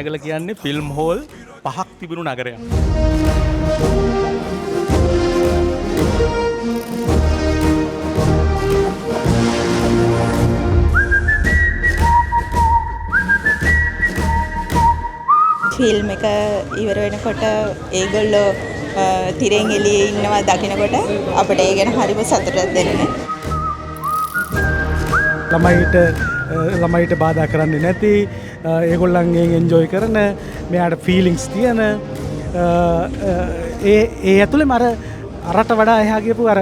රත්නෑගල කියන්නේ film hall 5ක් තිබුණු නගරයක්. ෆිල්ම් එක ඉවර වෙනකොට ඒගොල්ලෝ තිරෙන් එළියේ ඉන්නවා දකිනකොට අපිට ඒ ගැන හරිම සතුටක් දැනුනේ. ළමයිට බාධා කරන්නේ නැති ඒගොල්ලන්ගෙන් එන්ජොයි කරන මෙයාට ෆීලිංගස් තියෙන ඒ ඇතුළේ මර අරට වඩා එහා ගියපු අර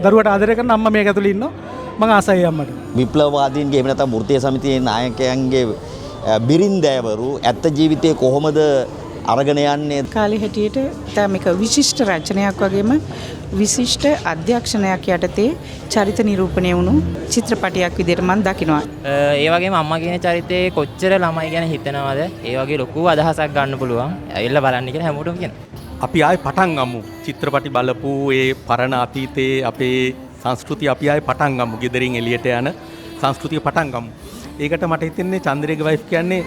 දරුවට ආදරය කරන අම්මා මේක ඇතුළේ ඉන්නවා මං ආසයි අම්මට. විප්ලවවාදීන්ගේ එහෙම නැත්නම් වෘත්තීය සමිතියේ නායකයන්ගේ බිරින්දෑවරු ඇත්ත ජීවිතේ කොහොමද අරගෙන යන්නේ? කාලේ හැටියට මේක විශිෂ්ට රචනයක් වගේම විශිෂ්ට අධ්‍යක්ෂණයක් යටතේ චරිත නිරූපණය වුණු චිත්‍රපටයක් විදිහට මම දකිනවා. ඒ වගේම අම්මා කියන චරිතයේ කොච්චර ළමයි ගැන හිතනවද? ඒ වගේ ලොකු අදහසක් ගන්න පුළුවන්. ඇවිල්ලා බලන්න කියලා හැමෝටම කියනවා. අපි ආයේ පටන් ගමු. චිත්‍රපටි බලපු ඒ පරණ අතීතයේ අපේ සංස්කෘතිය අපි ආයේ පටන් ගමු. ගෙදරින් එළියට යන සංස්කෘතිය පටන් ගමු. ඒකට මට හිතෙන්නේ චන්ද්‍රේගේ වයිෆ් කියන්නේ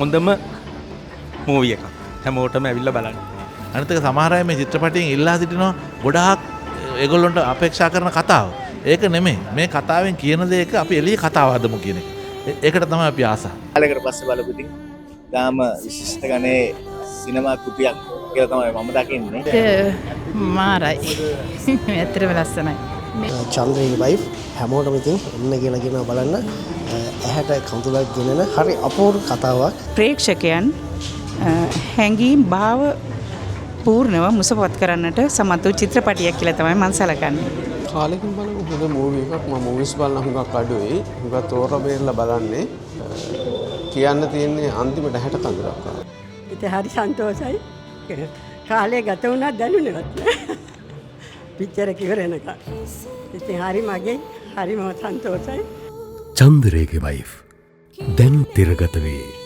හොඳම මූවි එකක්. හැමෝටම ඇවිල්ලා බලන්න. අනිත් එක සමහර අය මේ චිත්‍රපටයෙන් ඉල්ලා සිටිනවා ගොඩාක් ඒගොල්ලොන්ට අපේක්ෂා කරන කතාව. ඒක නෙමෙයි. මේ කතාවෙන් කියන දේ එක අපි එළියේ කතාව හදමු කියන එක. ඒකට තමයි අපි ආසා. කාලයකට පස්සේ බලපු ඉතින් තාම විශිෂ්ට ගණේ සිනමා කෘතියක් කියලා තමයි මම දකින්නේ. මාරයි. ඇත්තටම ලස්සනයි. චන්ද්‍රේගේ වයිෆ් හැමෝටම ඉතින් එන්න කියලා කියනවා බලන්න. ඇහැට කඳුලක් ගෙනන හරි අපූර්ව කතාවක්. ප්‍රේක්ෂකයන් හැඟීම් භාව පූර්ණව මුසපත් කරන්නට සමත් වූ චිත්‍රපටියක් කියලා තමයි මම සලකන්නේ. කාලෙකින් බලපු හොඳ මූවි එකක්. මම මූවිස් බලන හුඟක් අඩුයි. හුඟක් තෝරලා බේරලා බලන්නේ. කියන්න තියෙන්නේ අන්තිමට හැට කඳුලක්. ඉතින් හරි සන්තෝෂයි. කාලේ ගත වුණා දැනුණේවත් නෑ. පිච්චර කිවර එනකම්. ඉතින් හරි මගේ හරිම සන්තෝෂයි. චන්ද්‍රේගේ වයිෆ් දැන් තිරගත වේ.